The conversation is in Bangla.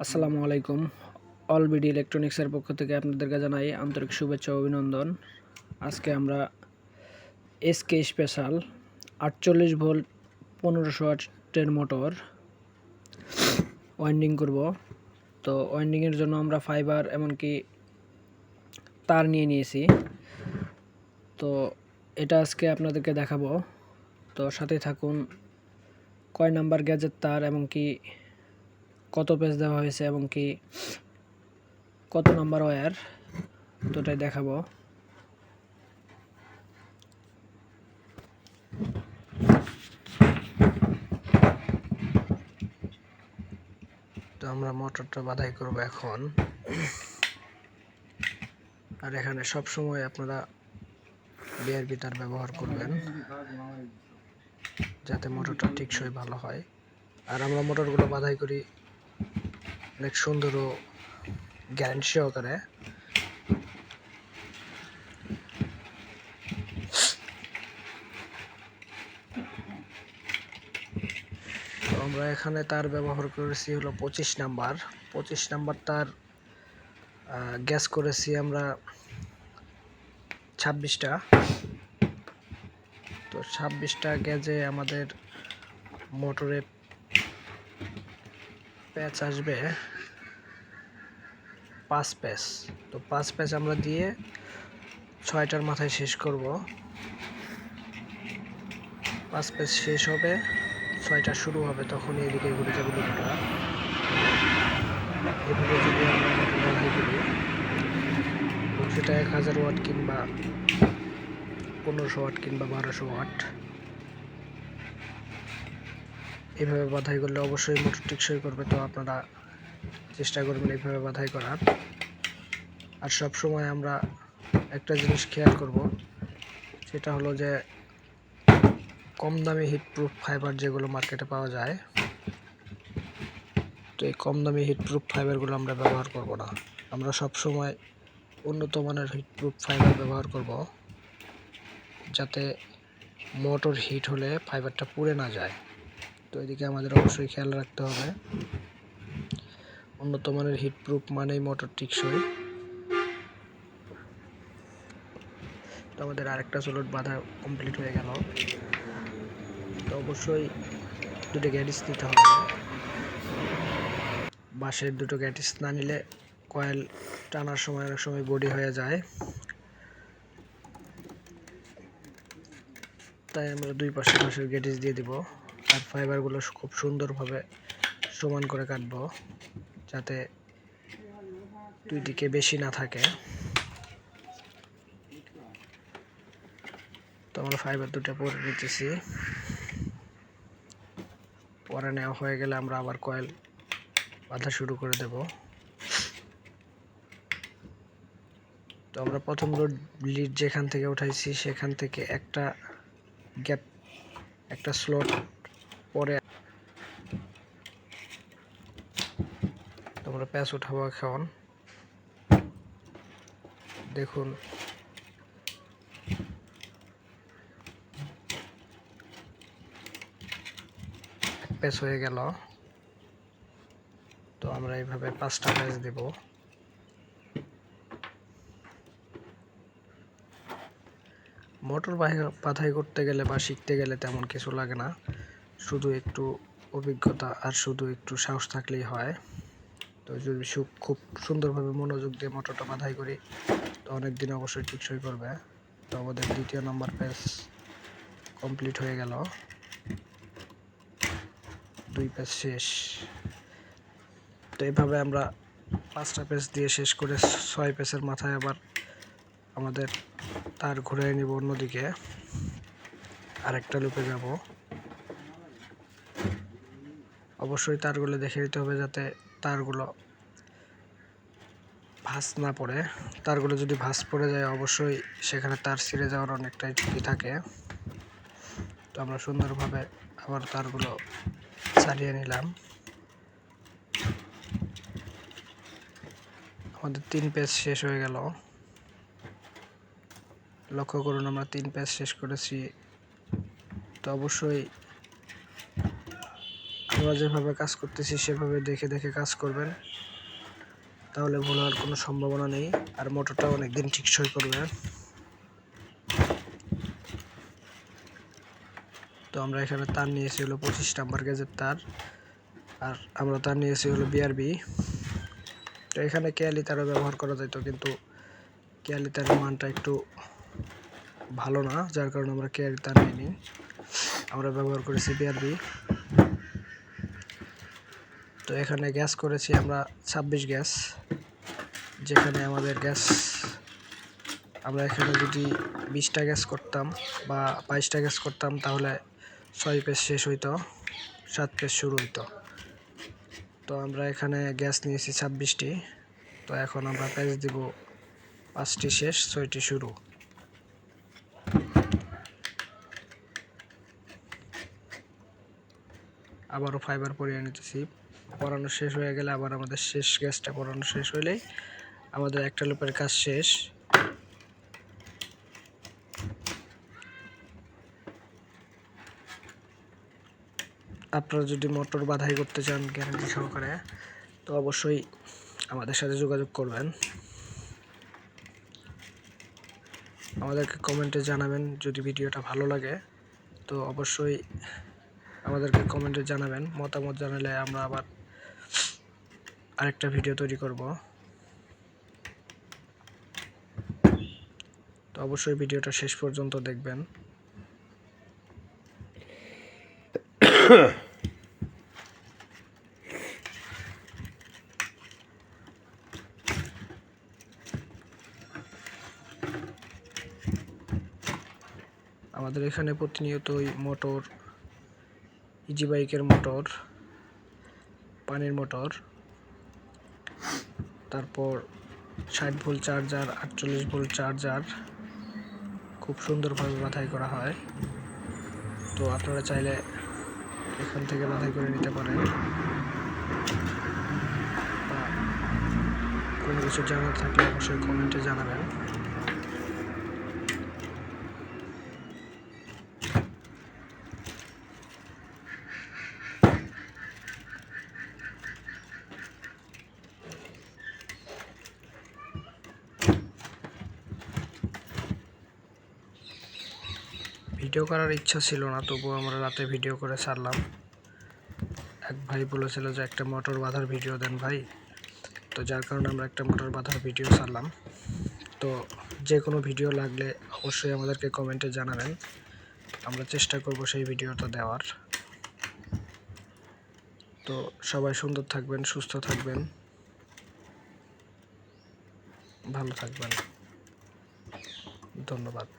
আসসালামু আলাইকুম। অল বিডি ইলেকট্রনিক্সের পক্ষ থেকে আপনাদেরকে জানাই আন্তরিক শুভেচ্ছা ও অভিনন্দন। আজকে আমরা এসকে স্পেশাল 48 ভোল্ট 1500 ওয়াটের মোটর ওয়াইন্ডিং করব। তো ওয়াইন্ডিংয়ের জন্য আমরা ফাইবার এমনকি তার নিয়ে নিয়েছি। তো এটা আজকে আপনাদেরকে দেখাবো। তো সাথে থাকুন। কয় নাম্বার গ্যাজেট তার এমনকি কত পেজ দেওয়া হয়েছে এবং কি কত নাম্বার ওয়্যার, তো এটাই দেখাবো। তো আমরা মোটরটা বাধাই করব এখন। আর এখানে সব সময় আপনারা বিআরবি তার ব্যবহার করবেন যাতে মোটরটা টেকসই ভালো হয়। আর আমরা মোটরগুলো বাধাই করি অনেক সুন্দর ও গ্যারান্টি সহকারে। তো আমরা এখানে তার ব্যবহার করেছি হলো 25 নাম্বার তার, গ্যাস করেছি আমরা 26টা। তো 26টা গ্যাজে আমাদের মোটরে প্যাচ আসবে 5 প্যাচ। তো 5 প্যাচ আমরা দিয়ে 6টার মাথায় শেষ করব। 5 প্যাচ শেষ হবে, 6টা শুরু হবে, তখন এদিকে ঘুরে যাবে লুপটা। এভাবে যদি আমরা মোটর বাধাই করি, সেটা 1000 ওয়াট কিংবা 1500 ওয়াট কিংবা 1200 ওয়াট, এইভাবে বাধাই করলে অবশ্যই মোটর টেকসই করবে। তো আপনারা চেষ্টা করবেন এইভাবে বাধাই করার। আর সব সময় আমরা একটা জিনিস খেয়াল করব, সেটা হলো যে কম দামি হিটপ্রুফ ফাইবার যেগুলো মার্কেটে পাওয়া যায়, তো এই কম দামি হিটপ্রুফ ফাইবারগুলো আমরা ব্যবহার করব না। আমরা সব সময় উন্নত মানের হিটপ্রুফ ফাইবার ব্যবহার করব, যাতে মোটর হিট হলে ফাইবারটা পুড়ে না যায়। তো এদিকে আমাদের অবশ্যই খেয়াল রাখতে হবে। উন্নত মানের হিটপ্রুফ মানেই মোটর টেকসই। তো আমাদের আরেকটা সোলট বাঁধা কমপ্লিট হয়ে গেল। তো অবশ্যই দুটো গ্যাটিস নিতে হবে। বাঁশের দুটো গ্যাটিস না নিলে কয়েল টানার সময় অনেক সময় বডি হয়ে যায়। তাই আমরা দুই পাশে বাঁশের গ্যাটিস দিয়ে দিব। আর ফাইবারগুলো খুব সুন্দরভাবে সমান করে কাটবো, যাতে দুই দিকে বেশি না থাকে। তো আমরা ফাইবার দুটো পরে নিতেছি। পরে নেওয়া হয়ে গেলে আমরা আবার কয়েল বাঁধা শুরু করে দেব। তো আমরা প্রথম লিড যেখান থেকে উঠাইছি সেখান থেকে একটা গ্যাপ, একটা স্লট পরে আমরা প্যাচ উঠাবো এখন। দেখুন প্যাচ হয়ে গেল। তো আমরা এইভাবে 5টা প্যাচ দেব। মোটর বাধাই করতে গেলে বা শিখতে গেলে তেমন কিছু লাগে না, শুধু একটু অভিজ্ঞতা আর শুধু একটু সাহস থাকলেই হয়। তো যদি খুব সুন্দরভাবে মনোযোগ দিয়ে মোটরটা বাধাই করি, তো অনেক দিন অবশ্যই টেকসই করবে। তো আমাদের 2য় নাম্বার প্যাচ কমপ্লিট হয়ে গেল, 2 প্যাচ শেষ। তো এইভাবে আমরা 5টা প্যাচ দিয়ে শেষ করে 6 প্যাচের মাথায় আবার আমাদের তার ঘুরিয়ে নিব অন্যদিকে, আরেকটা লুপে যাব। অবশ্যই তারগুলো দেখে নিতে হবে যাতে তারগুলো ভাঁজ না পড়ে। তারগুলো যদি ভাঁজ পড়ে যায় অবশ্যই সেখানে তার ছিঁড়ে যাওয়ার অনেকটাই ঝুঁকি থাকে। তো আমরা সুন্দরভাবে আবার তারগুলো চালিয়ে নিলাম। আমাদের 3 প্যাচ শেষ হয়ে গেল। লক্ষ্য করুন আমরা 3 প্যাচ শেষ করেছি। তো অবশ্যই আমরা যেভাবে কাজ করতেছি সেভাবে দেখে দেখে কাজ করবেন, তাহলে ভুল হওয়ার কোনো সম্ভাবনা নেই। আর মোটরটা অনেকদিন টিকসই করবে। তো আমরা এখানে তার নিয়েছি হলো 25 নাম্বার গেজের তার, আর আমরা তার নিয়েছি হলো বিআরবি। তো এখানে কেয়ালি তারও ব্যবহার করা যেত, কিন্তু কেয়ালি তারের মানটা একটু ভালো না, যার কারণে আমরা কেয়ালি তার নিইনি, আমরা ব্যবহার করেছি বিআরবি। তো এখানে গ্যাস করেছি আমরা 26 গ্যাস, যেখানে আমাদের গ্যাস আমরা এখানে যদি 20টা গ্যাস করতাম বা 22টা গ্যাস করতাম তাহলে 6 পেজ শেষ হইতো, 7 পেজ শুরু হইতো। তো আমরা এখানে গ্যাস নিয়েছি 26টি। তো এখন আমরা পেজ দিব 5টি শেষ, 6টি শুরু। আবারও ফাইবার পরিয়ে নিতেছি। পরানো শেষ হয়ে গেলে আবার আমাদের শেষ গ্যাসটা পরানো শেষ হলেই আমাদের একটা লুপের কাজ শেষ। আপনারা যদি মোটর বাধাই করতে চান গ্যারান্টি সহকারে, তো অবশ্যই আমাদের সাথে যোগাযোগ করবেন। আমাদেরকে কমেন্টে জানাবেন যদি ভিডিওটা ভালো লাগে, তো অবশ্যই আমাদেরকে কমেন্টে জানাবেন। মতামত জানালে আমরা আবার আরেকটা ভিডিও তৈরি করব। তো অবশ্যই ভিডিওটা শেষ পর্যন্ত দেখবেন। আমাদের এখানে প্রতিনিয়তই মোটর, ইজি বাইকের মোটর, পানির মোটর, তারপর 60 ভোল্ট চার্জার, 48 ভোল্ট চার্জার খুব সুন্দরভাবে বাছাই করা হয়। তো আপনারা চাইলে এখান থেকে বাছাই করে নিতে পারেন, বা কোনো কিছু জানার থাকলে অবশ্যই কমেন্টে জানাবেন। ভিডিও করার ইচ্ছা ছিল না, তবুও আমরা রাতে ভিডিও করে ছাড়লাম। এক ভাই বলেছিল যে একটা মোটর বাঁধার ভিডিও দেন ভাই, তো যার কারণে আমরা একটা মোটর বাঁধার ভিডিও ছাড়লাম। তো যে কোনো ভিডিও লাগলে অবশ্যই আমাদেরকে কমেন্টে জানাবেন, আমরা চেষ্টা করব সেই ভিডিওটা দেওয়ার। তো সবাই সুন্দর থাকবেন, সুস্থ থাকবেন, ভালো থাকবেন। ধন্যবাদ।